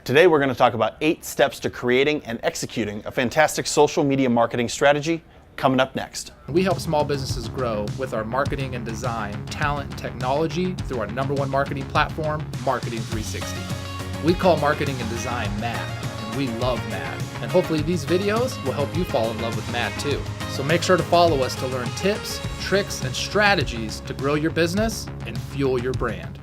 Today we're going to talk about 8 steps to creating and executing a fantastic social media marketing strategy, coming up next. We help small businesses grow with our marketing and design, talent, and technology through our #1 marketing platform, Marketing 360. We call marketing and design MAD, and we love MAD. And hopefully these videos will help you fall in love with MAD too. So make sure to follow us to learn tips, tricks, and strategies to grow your business and fuel your brand.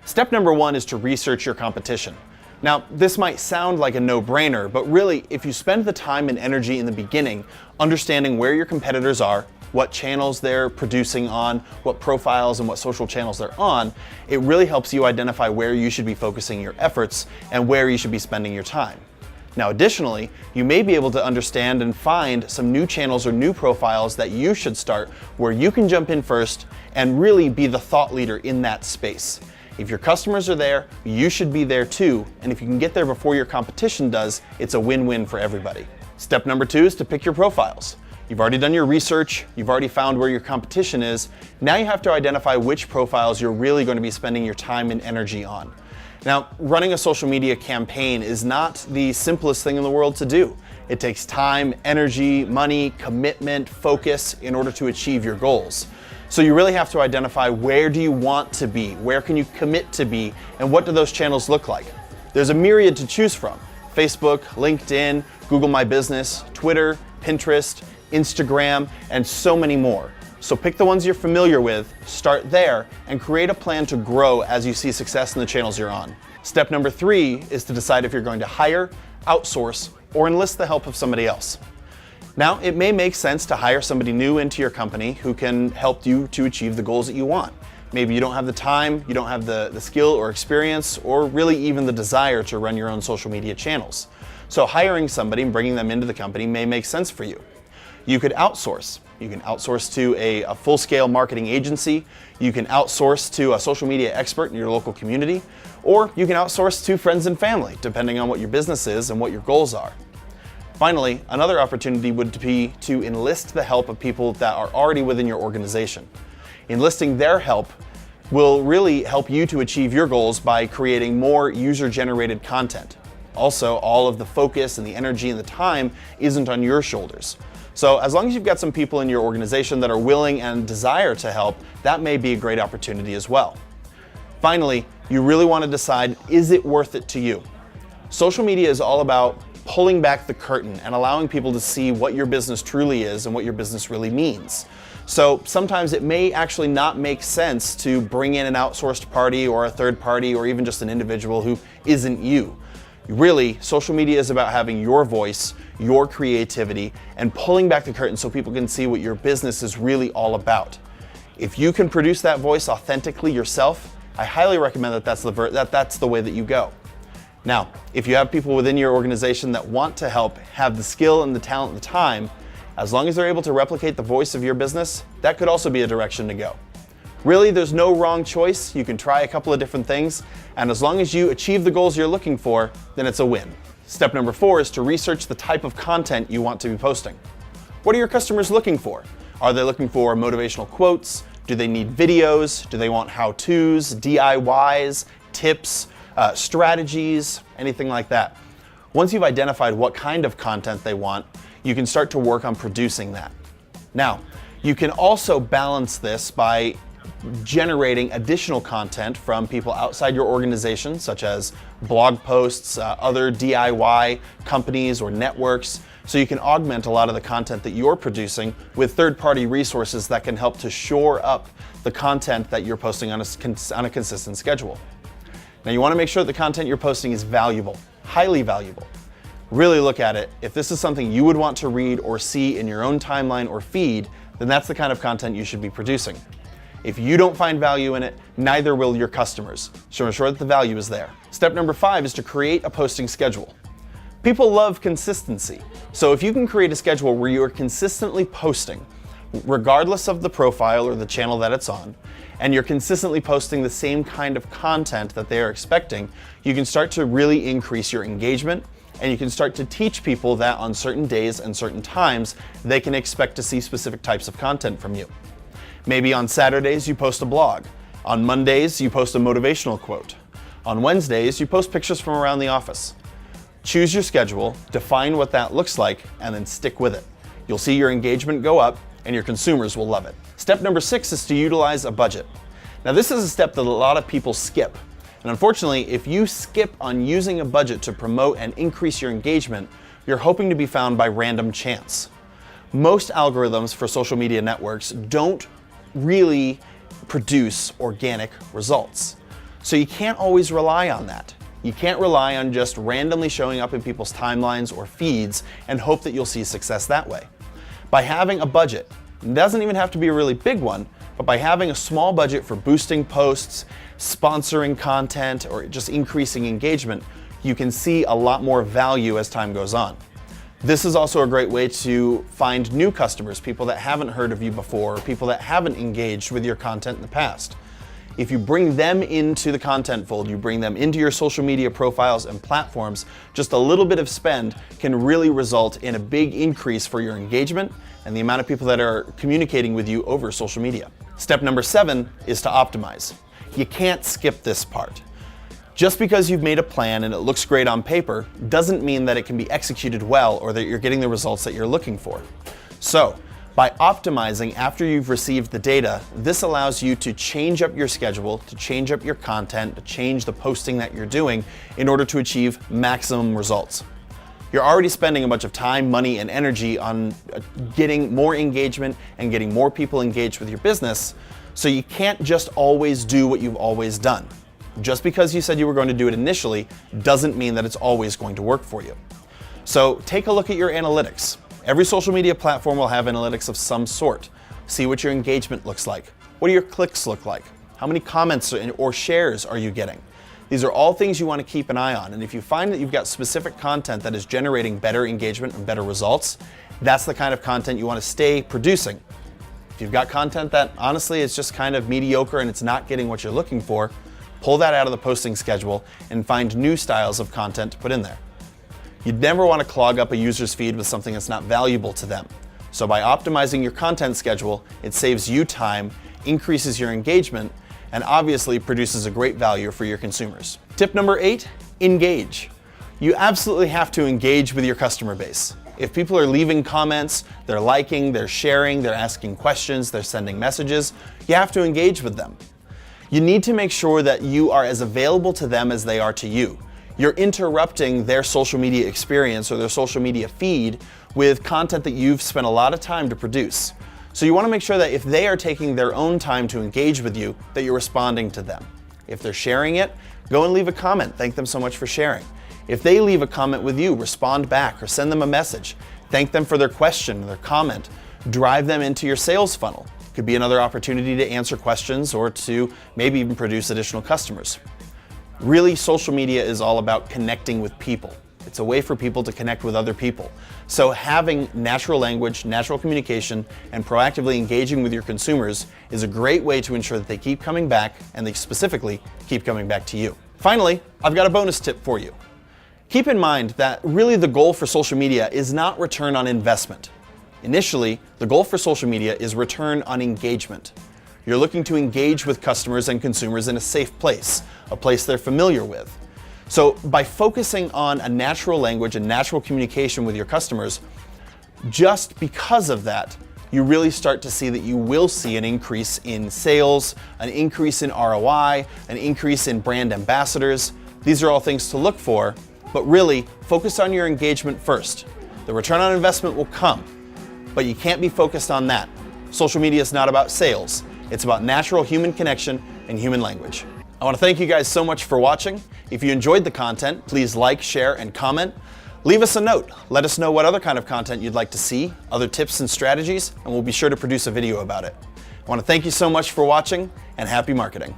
Step number 1 is to research your competition. Now, this might sound like a no-brainer, but really, if you spend the time and energy in the beginning understanding where your competitors are, what channels they're producing on, what profiles and what social channels they're on, it really helps you identify where you should be focusing your efforts and where you should be spending your time. Now, additionally, you may be able to understand and find some new channels or new profiles that you should start where you can jump in first and really be the thought leader in that space. If your customers are there, you should be there too, and if you can get there before your competition does, it's a win-win for everybody. Step number 2 is to pick your profiles. You've already done your research, you've already found where your competition is, now you have to identify which profiles you're really going to be spending your time and energy on. Now, running a social media campaign is not the simplest thing in the world to do. It takes time, energy, money, commitment, focus in order to achieve your goals. So you really have to identify where do you want to be, where can you commit to be, and what do those channels look like. There's a myriad to choose from: Facebook, LinkedIn, Google My Business, Twitter, Pinterest, Instagram, and so many more. So pick the ones you're familiar with, start there, and create a plan to grow as you see success in the channels you're on. Step number 3 is to decide if you're going to hire, outsource, or enlist the help of somebody else. Now, it may make sense to hire somebody new into your company who can help you to achieve the goals that you want. Maybe you don't have the time, you don't have the skill or experience, or really even the desire to run your own social media channels. So hiring somebody and bringing them into the company may make sense for you. You could outsource. You can outsource to a full-scale marketing agency. You can outsource to a social media expert in your local community, or you can outsource to friends and family, depending on what your business is and what your goals are. Finally, another opportunity would be to enlist the help of people that are already within your organization. Enlisting their help will really help you to achieve your goals by creating more user-generated content. Also, all of the focus and the energy and the time isn't on your shoulders. So as long as you've got some people in your organization that are willing and desire to help, that may be a great opportunity as well. Finally, you really want to decide, is it worth it to you? Social media is all about pulling back the curtain and allowing people to see what your business truly is and what your business really means. So sometimes it may actually not make sense to bring in an outsourced party or a third party or even just an individual who isn't you. Really, social media is about having your voice, your creativity, and pulling back the curtain so people can see what your business is really all about. If you can produce that voice authentically yourself, I highly recommend that that's the way that you go. Now, if you have people within your organization that want to help, have the skill and the talent and the time, as long as they're able to replicate the voice of your business, that could also be a direction to go. Really, there's no wrong choice. You can try a couple of different things, and as long as you achieve the goals you're looking for, then it's a win. Step number 4 is to research the type of content you want to be posting. What are your customers looking for? Are they looking for motivational quotes? Do they need videos? Do they want how-tos, DIYs, tips, strategies, anything like that? Once you've identified what kind of content they want, you can start to work on producing that. Now, you can also balance this by generating additional content from people outside your organization, such as blog posts, other DIY companies or networks, so you can augment a lot of the content that you're producing with third-party resources that can help to shore up the content that you're posting on a consistent schedule. Now, you want to make sure that the content you're posting is valuable, highly valuable. Really look at it. If this is something you would want to read or see in your own timeline or feed, then that's the kind of content you should be producing. If you don't find value in it, neither will your customers. So ensure that the value is there. Step number 5 is to create a posting schedule. People love consistency. So if you can create a schedule where you are consistently posting, regardless of the profile or the channel that it's on, and you're consistently posting the same kind of content that they are expecting, you can start to really increase your engagement, and you can start to teach people that on certain days and certain times, they can expect to see specific types of content from you. Maybe on Saturdays you post a blog. On Mondays you post a motivational quote. On Wednesdays, you post pictures from around the office. Choose your schedule, define what that looks like, and then stick with it. You'll see your engagement go up and your consumers will love it. Step number 6 is to utilize a budget. Now this is a step that a lot of people skip. And unfortunately, if you skip on using a budget to promote and increase your engagement, you're hoping to be found by random chance. Most algorithms for social media networks don't really produce organic results. So you can't always rely on that. You can't rely on just randomly showing up in people's timelines or feeds and hope that you'll see success that way. By having a budget, it doesn't even have to be a really big one, but by having a small budget for boosting posts, sponsoring content, or just increasing engagement, you can see a lot more value as time goes on. This is also a great way to find new customers, people that haven't heard of you before, or people that haven't engaged with your content in the past. If you bring them into the content fold, you bring them into your social media profiles and platforms, just a little bit of spend can really result in a big increase for your engagement and the amount of people that are communicating with you over social media. Step number 7 is to optimize. You can't skip this part. Just because you've made a plan and it looks great on paper doesn't mean that it can be executed well or that you're getting the results that you're looking for. So, by optimizing after you've received the data, this allows you to change up your schedule, to change up your content, to change the posting that you're doing in order to achieve maximum results. You're already spending a bunch of time, money, and energy on getting more engagement and getting more people engaged with your business, so you can't just always do what you've always done. Just because you said you were going to do it initially doesn't mean that it's always going to work for you. So take a look at your analytics. Every social media platform will have analytics of some sort. See what your engagement looks like. What do your clicks look like? How many comments or shares are you getting? These are all things you want to keep an eye on. And if you find that you've got specific content that is generating better engagement and better results, that's the kind of content you want to stay producing. If you've got content that honestly is just kind of mediocre and it's not getting what you're looking for, pull that out of the posting schedule and find new styles of content to put in there. You'd never want to clog up a user's feed with something that's not valuable to them. So by optimizing your content schedule, it saves you time, increases your engagement, and obviously produces a great value for your consumers. Tip number 8, engage. You absolutely have to engage with your customer base. If people are leaving comments, they're liking, they're sharing, they're asking questions, they're sending messages, you have to engage with them. You need to make sure that you are as available to them as they are to you. You're interrupting their social media experience or their social media feed with content that you've spent a lot of time to produce. So you want to make sure that if they are taking their own time to engage with you, that you're responding to them. If they're sharing it, go and leave a comment. Thank them so much for sharing. If they leave a comment with you, respond back or send them a message. Thank them for their question, their comment. Drive them into your sales funnel. It could be another opportunity to answer questions or to maybe even produce additional customers. Really, social media is all about connecting with people. It's a way for people to connect with other people. So having natural language, natural communication, and proactively engaging with your consumers is a great way to ensure that they keep coming back and they specifically keep coming back to you. Finally, I've got a bonus tip for you. Keep in mind that really the goal for social media is not return on investment. Initially, the goal for social media is return on engagement. You're looking to engage with customers and consumers in a safe place, a place they're familiar with. So by focusing on a natural language and natural communication with your customers, just because of that, you really start to see that you will see an increase in sales, an increase in ROI, an increase in brand ambassadors. These are all things to look for, but really focus on your engagement first. The return on investment will come, but you can't be focused on that. Social media is not about sales. It's about natural human connection and human language. I want to thank you guys so much for watching. If you enjoyed the content, please like, share, and comment. Leave us a note. Let us know what other kind of content you'd like to see, other tips and strategies, and we'll be sure to produce a video about it. I want to thank you so much for watching, and happy marketing.